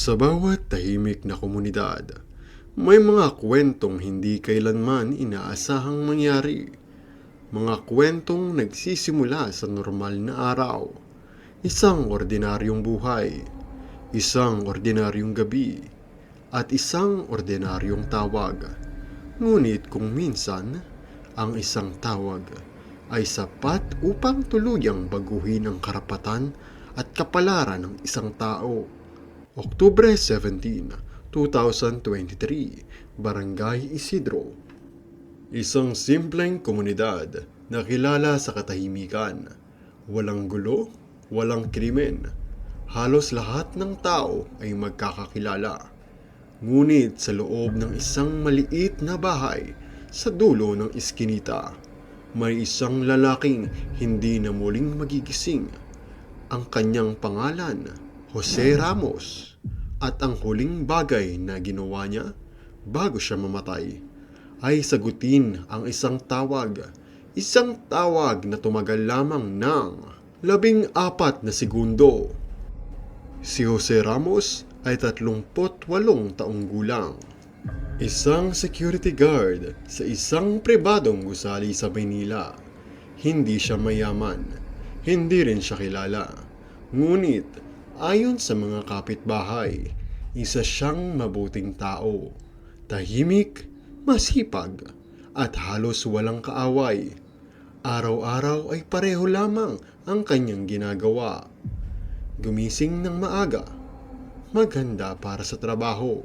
Sa bawat tahimik na komunidad, may mga kwentong hindi kailanman inaasahang mangyari. Mga kwentong nagsisimula sa normal na araw, isang ordinaryong buhay, isang ordinaryong gabi, at isang ordinaryong tawag. Ngunit kung minsan, ang isang tawag ay sapat upang tuluyang baguhin ang karapatan at kapalaran ng isang tao. Oktubre 17, 2023, Barangay Isidro. Isang simpleng komunidad na kilala sa katahimikan. Walang gulo, walang krimen. Halos lahat ng tao ay magkakakilala. Ngunit sa loob ng isang maliit na bahay sa dulo ng iskinita, may isang lalaking hindi na muling magigising. Ang kanyang pangalan, Jose Ramos, at ang huling bagay na ginawa niya bago siya mamatay ay sagutin ang isang tawag na tumagal lamang ng 14 na segundo. Si Jose Ramos ay 38 taong gulang, isang security guard sa isang pribadong gusali sa Maynila. Hindi siya mayaman, hindi rin siya kilala, ngunit ayon sa mga kapitbahay, isa siyang mabuting tao, tahimik, masipag, at halos walang kaaway. Araw-araw ay pareho lamang ang kanyang ginagawa. Gumising ng maaga, maghanda para sa trabaho,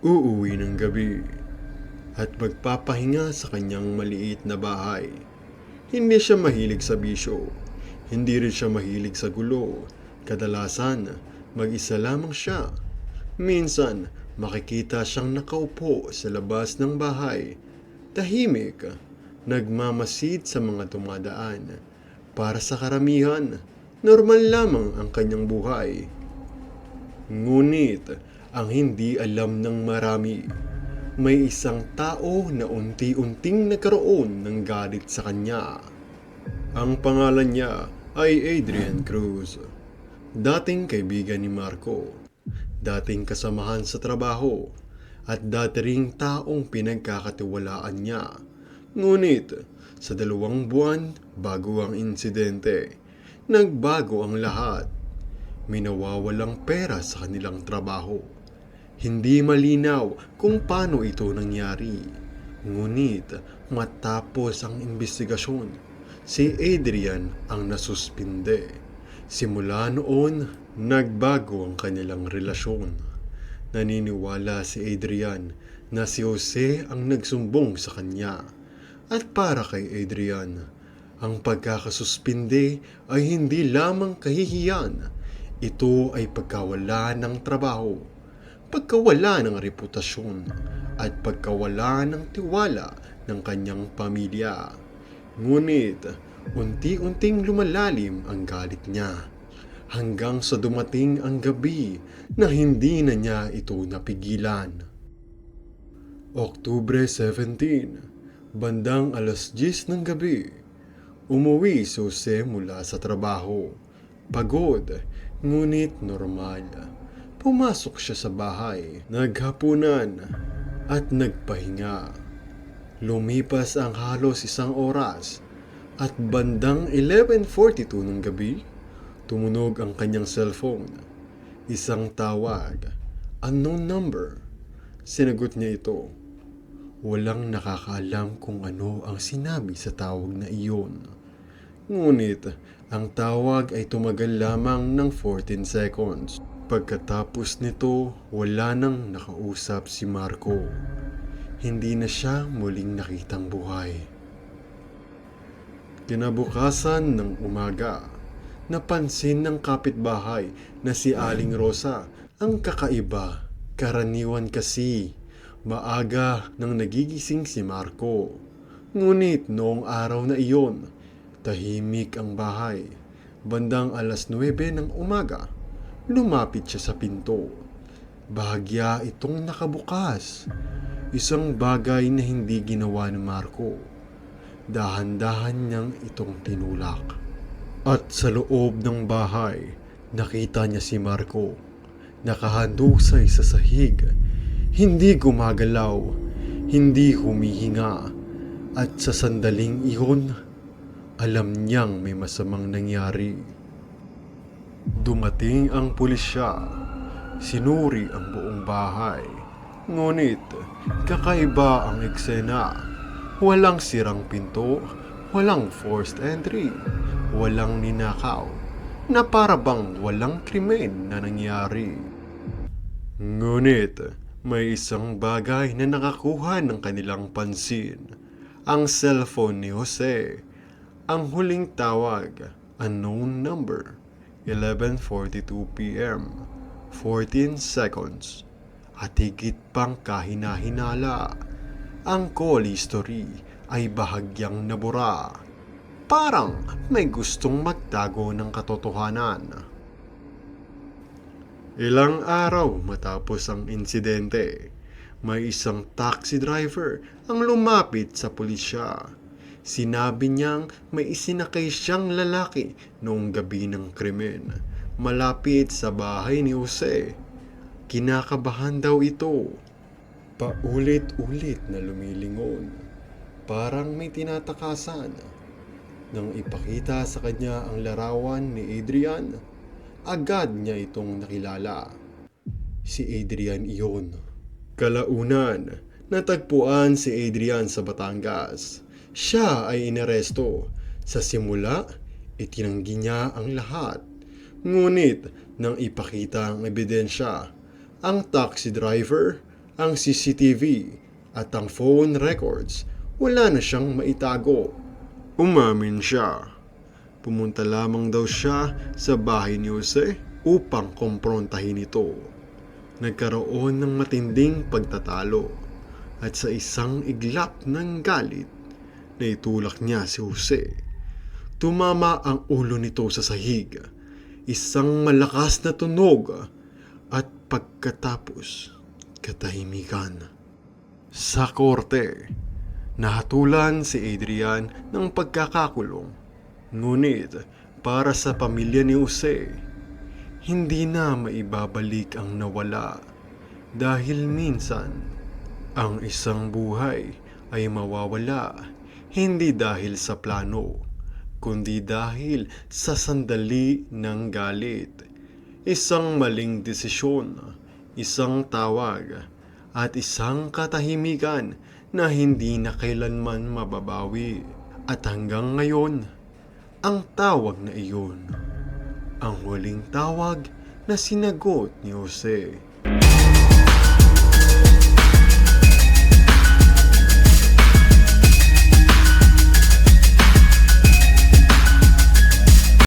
uuwi ng gabi, at magpapahinga sa kanyang maliit na bahay. Hindi siya mahilig sa bisyo, hindi rin siya mahilig sa gulo. Kadalasan, mag-isa lamang siya. Minsan, makikita siyang nakaupo sa labas ng bahay, tahimik, nagmamasid sa mga dumadaan. Para sa karamihan, normal lamang ang kanyang buhay. Ngunit, ang hindi alam ng marami, may isang tao na unti-unting nagkaroon ng galit sa kanya. Ang pangalan niya ay Adrian Cruz. Dating kaibigan ni Marco, dating kasamahan sa trabaho, at dati ring taong pinagkakatiwalaan niya. Ngunit, sa 2 buwan bago ang insidente, nagbago ang lahat. May nawawalang pera sa kanilang trabaho. Hindi malinaw kung paano ito nangyari. Ngunit, matapos ang investigasyon, si Adrian ang nasuspinde. Simula noon, nagbago ang kanilang relasyon. Naniniwala si Adrian na si Jose ang nagsumbong sa kanya. At para kay Adrian, ang pagkakasuspinde ay hindi lamang kahihiyan. Ito ay pagkawala ng trabaho, pagkawala ng reputasyon, at pagkawala ng tiwala ng kanyang pamilya. Ngunit, unti-unting lumalalim ang galit niya hanggang sa dumating ang gabi na hindi na niya ito napigilan. Oktubre 17, bandang 10:00 ng gabi, umuwi si Jose mula sa trabaho. Pagod, ngunit normal. Pumasok siya sa bahay, naghapunan, at nagpahinga. Lumipas ang halos 1 oras, at bandang 11:42 ng gabi, tumunog ang kanyang cellphone. Isang tawag, unknown number. Sinagot niya ito. Walang nakakaalam kung ano ang sinabi sa tawag na iyon. Ngunit, ang tawag ay tumagal lamang ng 14 seconds. Pagkatapos nito, wala nang nakausap si Marco. Hindi na siya muling nakitang buhay. Kinabukasan ng umaga, napansin ng kapitbahay na si Aling Rosa ang kakaiba. Karaniwan kasi, maaga nang nagigising si Marco. Ngunit noong araw na iyon, tahimik ang bahay. Bandang 9:00 ng umaga, lumapit siya sa pinto. Bahagya itong nakabukas. Isang bagay na hindi ginawa ni Marco. Dahan-dahan niyang itong tinulak. At sa loob ng bahay, nakita niya si Marco. nakahandusay sa sahig, hindi gumagalaw, hindi humihinga, at sa sandaling iyon, alam niyang may masamang nangyari. Dumating ang pulisya, sinuri ang buong bahay. Ngunit kakaiba ang eksena. Walang sirang pinto, walang forced entry, walang ninakaw, na para bang walang krimen na nangyari. Ngunit may isang bagay na nakakuha ng kanilang pansin. Ang cellphone ni Jose. Ang huling tawag, unknown number, 11:42 p.m., 14 seconds. At higit pang kahina-hinala, ang call history ay bahagyang nabura. Parang may gustong magtago ng katotohanan. Ilang araw matapos ang insidente, may isang taxi driver ang lumapit sa pulisya. Sinabi niyang may isinakay siyang lalaki noong gabi ng krimen, malapit sa bahay ni Jose. Kinakabahan daw ito. Paulit-ulit na lumilingon. Parang may tinatakasan. Nang ipakita sa kanya ang larawan ni Adrian, agad niya itong nakilala. Si Adrian iyon. Kalaunan, natagpuan si Adrian sa Batangas. Siya ay inaresto. Sa simula, itinanggi niya ang lahat. Ngunit, nang ipakita ang ebidensya, ang taxi driver, ang CCTV, at ang phone records, wala na siyang maitago. Umamin siya. Pumunta lamang daw siya sa bahay ni Jose upang komprontahin ito. Nagkaroon ng matinding pagtatalo at sa isang iglap ng galit, naitulak niya si Jose. Tumama ang ulo nito sa sahig. Isang malakas na tunog at pagkatapos, katahimikan. Sa korte, nahatulan si Adrian ng pagkakakulong. Ngunit para sa pamilya ni Jose, hindi na maibabalik ang nawala. Dahil minsan, ang isang buhay ay mawawala hindi dahil sa plano, kundi dahil sa sandali ng galit. Isang maling desisyon, isang tawag, at isang katahimikan na hindi na kailanman mababawi. At hanggang ngayon, ang tawag na iyon, ang huling tawag na sinagot ni Jose.